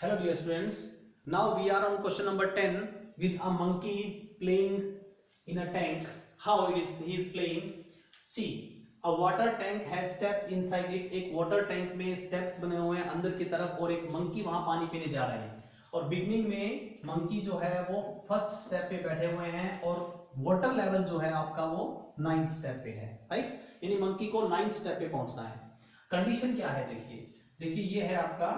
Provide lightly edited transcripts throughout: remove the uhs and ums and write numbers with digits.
Hello dear students, now we are on question number 10 with a monkey playing in a tank. How he is playing? See, a water tank has steps inside it. एक water tank में steps बने हुए हैं अंदर की तरफ और एक monkey वहां पानी पीने जा रहे हैं और बिगनिंग में monkey जो है वो फर्स्ट स्टेप पे बैठे हुए हैं और वाटर लेवल जो है आपका वो 9th स्टेप पे है, राइट? यानी monkey को 9th स्टेप पे पहुंचना है। कंडीशन क्या है देखिए ये है आपका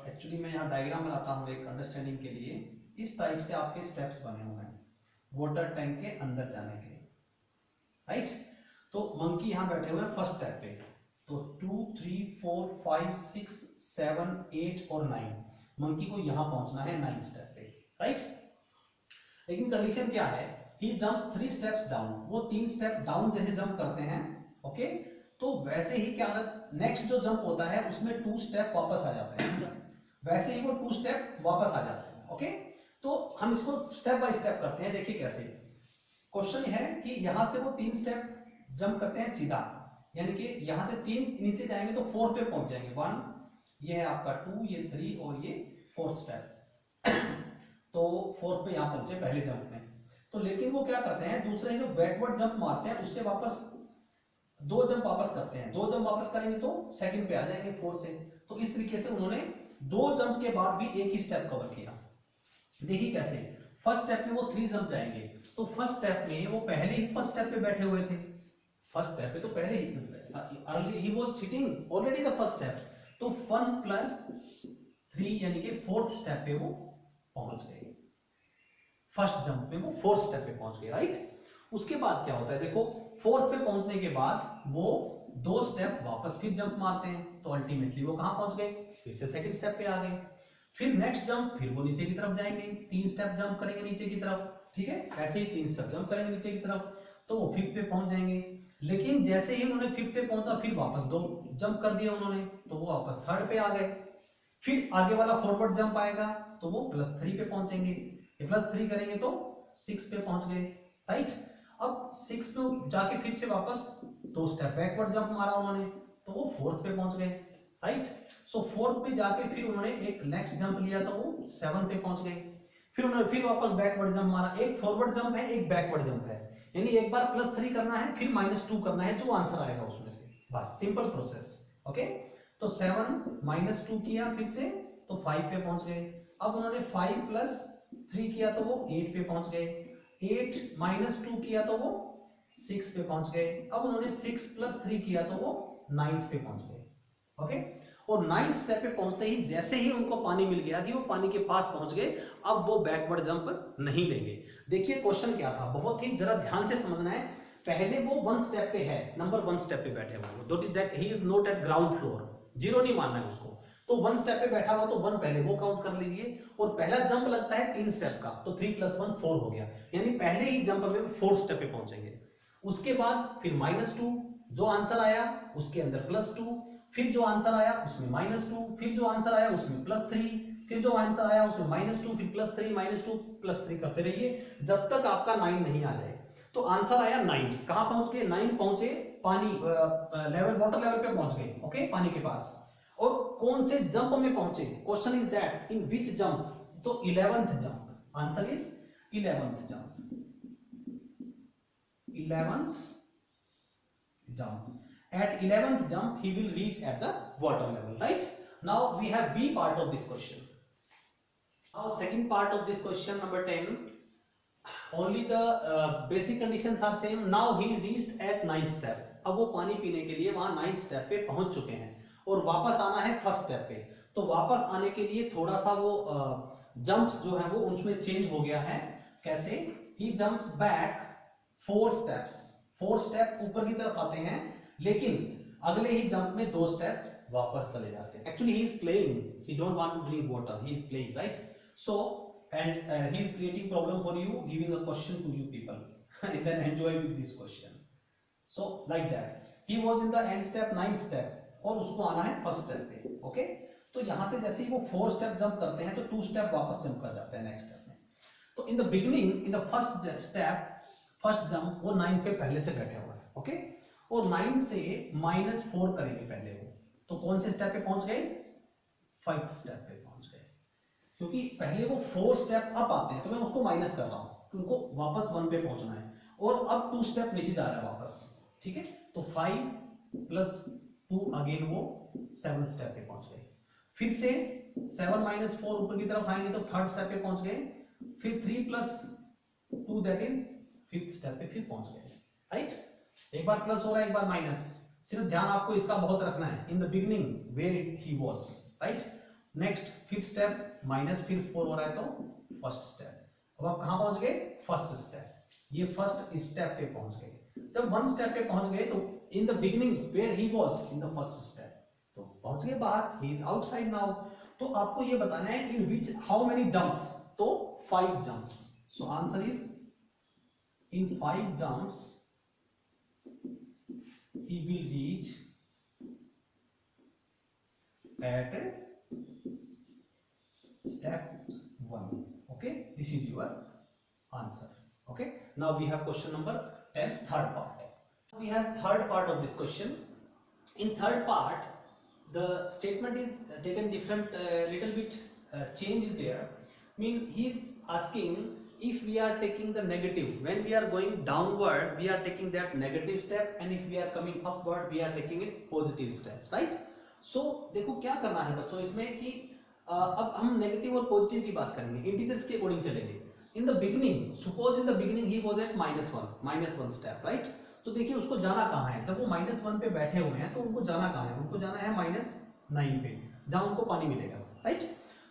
एक्चुअली मैं यहाँ डायग्राम बनाता हूँ एक अंडरस्टैंडिंग के लिए। इस टाइप से आपके स्टेप्स बने हुए हैं वाटर टैंक के अंदर जाने के, राइट? तो मंकी यहाँ बैठे हुए हैं फर्स्ट स्टेप पे, तो 2 3 4 5 6 7 8 और 9 मंकी को यहाँ पहुंचना है 9th स्टेप पे, राइट? लेकिन कंडीशन क्या है, ही जंप्स 3 स्टेप्स डाउन, वो 3 स्टेप डाउन जैसे जंप करते हैं, ओके? तो वैसे ही क्या नेक्स्ट जो जंप होता है उसमें 2 स्टेप वापस आ जाते हैं, वैसे ही वो 2 स्टेप वापस आ जाते हैं, ओके? तो हम इसको स्टेप बाय स्टेप करते हैं। देखिए कैसे क्वेश्चन है कि यहां से वो 3 स्टेप जंप करते हैं सीधा, यानी कि यहां से 3 नीचे जाएंगे तो 4th पे पहुंच जाएंगे। 1 ये है आपका, 2 ये 3 और ये 4th स्टेप तो 4th पे यहां पहुंचे पहले जंप में। तो लेकिन वो क्या करते हैं, दूसरे जो बैकवर्ड जंप मारते हैं उससे वापस 2 जंप वापस करते हैं, 2 जंप वापस करेंगे तो सेकंड पे आ जाएंगे 4 से। तो इस तरीके से उन्होंने 2 जंप के बाद भी एक ही स्टेप कवर किया। देखिए कैसे, फर्स्ट स्टेप में वो 3 जंप जाएंगे, तो फर्स्ट स्टेप में वो पहले ही फर्स्ट स्टेप पे बैठे हुए थे, फर्स्ट स्टेप पे तो पहले ही अर्ली ही was sitting already the first step, तो 1 + 3 यानी कि 4th स्टेप पे वो पहुंच गए, फर्स्ट जंप में वो 4th स्टेप पे पहुंच गए, राइट? उसके बाद क्या होता है देखो, 4th पे पहुंचने के बाद वो 2 स्टेप वापस फिर जंप मारते हैं, तो अल्टीमेटली वो कहां पहुंच गए, फिर से सेकंड स्टेप पे आ गए। फिर नेक्स्ट जंप, फिर वो नीचे की तरफ जाएंगे, 3 स्टेप जंप करेंगे नीचे की तरफ, ठीक है? ऐसे ही 3 स्टेप जंप करेंगे नीचे की तरफ, तो वो 5th पे पहुंच जाएंगे। लेकिन जैसे ही उन्होंने 5th पे पहुंचा फिर वापस 2 जंप कर दिया उन्होंने, तो वो वापस 3rd पे आ गए। फिर आगे वाला फॉरवर्ड जंप आएगा तो वो +3 पे पहुंचेंगे, ये +3 करेंगे तो 6 पे पहुंच गए, राइट? अब 6 पे जाके फिर से वापस 2 स्टेप बैकवर्ड जंप मारा उन्होंने, तो वो 4th पे पहुंच गए, राइट? सो 4th पे जाके फिर उन्होंने एक नेक्स्ट जंप लिया तो वो 7 पे पहुंच गए। फिर उन्होंने फिर वापस बैकवर्ड जंप मारा, एक फॉरवर्ड जंप है एक बैकवर्ड जंप है, यानी एक बार +3 करना है फिर -2 करना है, जो आंसर आएगा उसमें से, बस सिंपल प्रोसेस, ओके? तो 7 - 2 किया फिर से तो 5 पे पहुंच गए। अब उन्होंने 5 + 3 किया तो वो 8 पे पहुंच गए, 8 - 2 किया तो वो 6 पे पहुंच गए। अब उन्होंने 6 + 3 किया तो वो 9th पे पहुंच गए, ओके? और 9th स्टेप पे पहुंचते ही जैसे ही उनको पानी मिल गया कि वो पानी के पास पहुंच गए, अब वो बैकवर्ड जंप नहीं लेंगे। देखिए क्वेश्चन क्या था, बहुत ही जरा ध्यान से समझना है। पहले वो 1 स्टेप पे है, नंबर 1 स्टेप पे बैठे हुए, that he is not at ground floor, 0 नहीं मानना है उसको। तो 1 स्टेप पे बैठा हुआ तो 1 पहले वो काउंट कर लीजिए, और पहला जंप लगता है 3 स्टेप का, तो 3 + 1 4 हो गया, यानी पहले ही जंप में 4th स्टेप पे पहुंचेंगे। उसके बाद फिर -2, जो आंसर आया उसके अंदर +2, फिर जो आंसर आया उसमें -2, फिर जो आंसर आया उसमें +3, फिर जो आंसर आया उसमें -2, फिर +3 -2 +3 करते रहिए जब तक आपका 9 नहीं आ जाए। तो आंसर आया 9, कहां पहुंच गए, 9 पहुंचे, पानी लेवल वाटर लेवल पे पहुंच गए, ओके, पानी के पास। और कौन से जंप में पहुंचे, question is that in which jump, तो 11th jump, answer is 11th jump, 11th jump. At 11th jump he will reach at the water level, right? Now we have B part of this question. Now second part of this question number 10, only the basic conditions are same. Now he reached at 9th step, अब वो पानी पीने के लिए वहां 9th step पे पहुंच चुके हैं और वापस आना है फर्स्ट स्टेप पे। तो वापस आने के लिए थोड़ा सा वो जंप्स जो है वो उसमें चेंज हो गया है। कैसे, ही जंप्स बैक 4 स्टेप्स, 4 स्टेप ऊपर की तरफ आते हैं, लेकिन अगले ही जंप में 2 स्टेप वापस चले जाते हैं। Actually he is playing, he don't want to drink water, he is playing, right? So and he is creating problem for you, giving a question to you people and then enjoy with this question. So like that he was in the end step 9th step, और उसको आना है first step पे, okay? तो यहां से जैसे ही वो 4 स्टेप जंप करते हैं तो 2 स्टेप वापस जंप कर जाते हैं नेक्स्ट स्टेप में। तो in the beginning, in the first step, first jump वो 9 पे पहले से बैठे हुए हैं, ओके? और 9 से -4 करेंगे पहले वो, तो कौन से स्टेप पे पहुंच गए, 5th स्टेप पे पहुंच गए, क्योंकि पहले वो 4 स्टेप अप आते हैं तो मैं उसको माइनस कर रहा हूं, तो उनको वापस 1 पे पहुंचना है, और अब 2 स्टेप नीचे जा रहा है वापस, ठीक है। तो 5 प्लस 2 अगेन वो 7 स्टेप पे पहुंच गए, फिर से 7 माइनस 4 ऊपर की तरफ आएंगे तो 3rd स्टेप पे पहुंच गए, फिर 3 plus 2 that is 5th step पे फिर पहुंच गए, राइट। एक बार प्लस हो रहा है, एक बार माइनस, सिर्फ ध्यान आपको इसका बहुत रखना है, in the beginning where he was, right. Next 5th step minus, फिर 4 हो रहा है तो 1st स्टेप, अब आप कहां पहुंच गए, 1st स्टेप, ये 1st स्टेप पे पहुंच गए। जब 1 स्टेप पे पहुंच गए तो in the beginning where he was in the 1st step, तो पहुंच गए बाहर, ही इज आउटसाइड नाउ। तो आपको ये बताना है इन विच हाउ मेनी जंप्स, तो 5 jumps, so answer is in 5 jumps he will reach at step 1. Okay, this is your answer. Okay, now we have question number 10, third part. We have third part of this question. In third part the statement is taken different, little bit change is there. Mean he is asking if we are taking the negative, when we are going downward we are taking that negative step, and if we are coming upward we are taking it positive steps, right. So देखो क्या करना है बच्चों इसमें कि अब हम negative और पॉजिटिव की बात करेंगे, इंटीजर्स के अकॉर्डिंग चलेंगे। इन the beginning, suppose in the beginning he was at -1 step, right. तो देखिए उसको जाना कहाँ है, जब वो -1 पे बैठे हुए हैं तो उनको जाना कहाँ है, उनको जाना है -9 पे, जहां उनको पानी मिलेगा, राइट।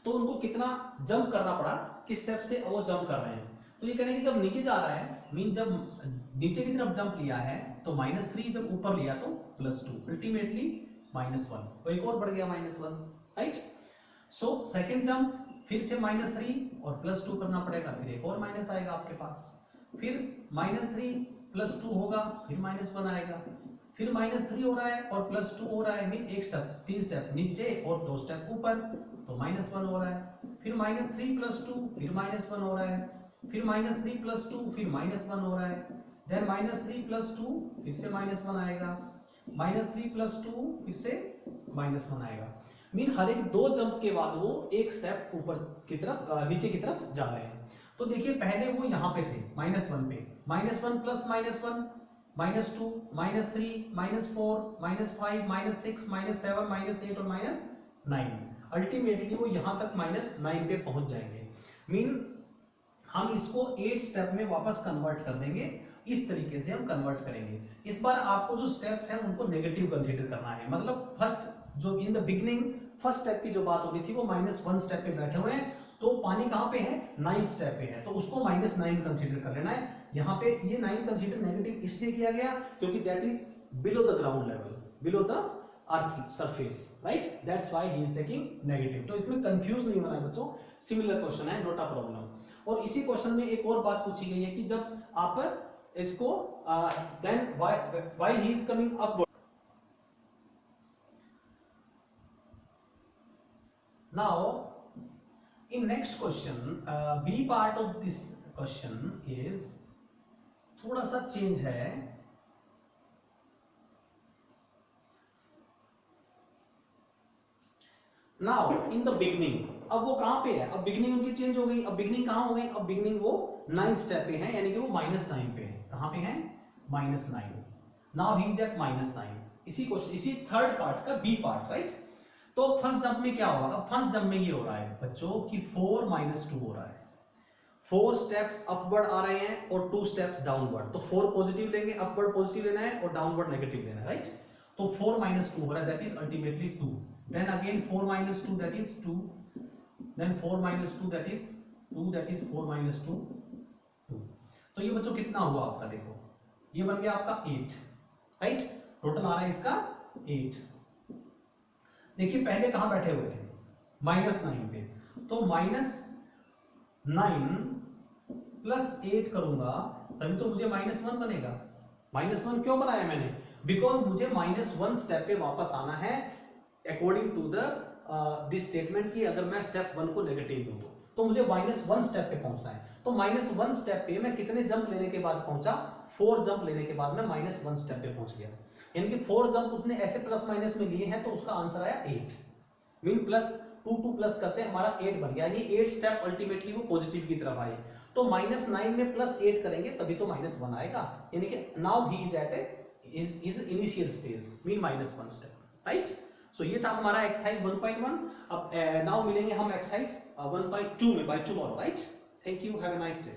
तो उनको कितना जंप करना पड़ा, किस स्टेप से वो जंप कर रहे हैं, तो ये करेंगे जब नीचे जा रहा है, मीन जब नीचे की तरफ जंप लिया है तो -3, जब ऊपर लिया तो +2, अल्टीमेटली -1, और एक और बढ़ गया -1, राइट। सो सेकंड जंप फिर से -3 और +2 करना पड़ेगा, फिर एक और माइनस आएगा आपके पास, फिर -3 +2 होगा, फिर -1 आएगा, फिर -3 हो रहा है और +2 हो रहा है, मीन एक स्टेप 3 स्टेप नीचे और 2 स्टेप ऊपर, तो -1 हो रहा है, फिर -3 +2 फिर -1 हो रहा है, फिर -3 +2 फिर -1 हो रहा है, देन -3 +2 फिर से -1 आएगा, -3 +2 फिर से -1 आएगा, मीन हर एक 2 जंप के बाद वो एक स्टेप ऊपर की तरफ नीचे की तरफ जा रहे हैं। तो देखिए पहले वो यहाँ पे थे -1 पे, -1 प्लस -1 -2 -3 -4 -5 -6 -7 -8 और -9, अल्टीमेटली वो यहां तक -9 पे पहुंच जाएंगे। मीन हम इसको 8 स्टेप में वापस कन्वर्ट कर देंगे, इस तरीके से हम कन्वर्ट करेंगे। इस बार आपको जो स्टेप्स हैं उनको नेगेटिव कंसीडर करना है, मतलब फर्स्ट जो इन द बिगिनिंग फर्स्ट स्टेप की जो बात हो रही थी वो -1 स्टेप पे बैठे हुए हैं, तो पानी कहां पे है 9 स्टेप पे है, तो उसको -9 कंसीडर कर लेना है। यहाँ पे ये 9 कंसीडर नेगेटिव इसलिए किया गया क्योंकि that is below the ground level, below the earth surface, right, that's why he is taking negative. तो इसमें कंफ्यूज नहीं होना है बच्चों, सिमिलर क्वेश्चन है, नॉट अ प्रॉब्लम। और इसी क्वेश्चन में एक और बात पूछी गई है कि जब आप इसको then while he is coming upward, now in next question b part of this question is थोड़ा सा चेंज है। नाउ इन द बिगनिंग, अब वो कहां पे है, अब बिगनिंग उनकी चेंज हो गई, अब बिगनिंग कहां हो गई, अब बिगनिंग वो 9th स्टेप पे है, यानी कि वो -9 पे है, कहां पे है -9, नाउ ही इज एट -9। इसी क्वेश्चन इसी थर्ड पार्ट का बी पार्ट, राइट। तो फर्स्ट जंप में क्या होगा, अब फर्स्ट जंप में ये हो रहा है बच्चों कि 4 -2 हो रहा है, 4 स्टेप्स अपवर्ड आ रहे हैं और 2 स्टेप्स डाउनवर्ड, तो 4 पॉजिटिव लेंगे, अपवर्ड पॉजिटिव लेना है और डाउनवर्ड नेगेटिव लेना है, राइट। तो 4 -2 हो रहा है, that is ultimately 2, then again 4 -2 that is 2, then 4 -2 that is 2, that is 4 -2 2। तो ये बच्चों कितना हुआ आपका, देखो ये बन गया आपका 8, राइट, टोटल आ रहा है इसका 8। देखिए पहले कहां बैठे हुए थे -9 पे, तो -9 प्लस 8 करूंगा तभी तो मुझे -1 बनेगा। -1 क्यों बनाया मैंने, बिकॉज मुझे -1 स्टेप पे वापस आना है according to the this statement की अगर मैं स्टेप 1 को नेगेटिव दूं तो मुझे -1 स्टेप पे पहुंचना है। तो -1 स्टेप पे मैं कितने जंप लेने के बाद पहुंचा, 4 जंप लेने के बाद मैं -1 स्टेप पे पहुंच गया, यानी कि 4 जंप उतने ऐसे प्लस माइनस में लिए हैं तो उसका आंसर आया 8, मीन प्लस 2 प्लस करते हैं हमारा 8 बन गया, यानी 8 स्टेप अल्टीमेटली वो पॉजिटिव की तरफ आए। तो -9 में +8 करेंगे तभी तो -1 आएगा, यानी कि नाउ ही is at is initial stage mean -1 step, right. So ये था हमारा एक्सरसाइज 1.1। अब नाउ मिलेंगे हम एक्सरसाइज 1.2 में by tomorrow, right. Thank you, have a nice day.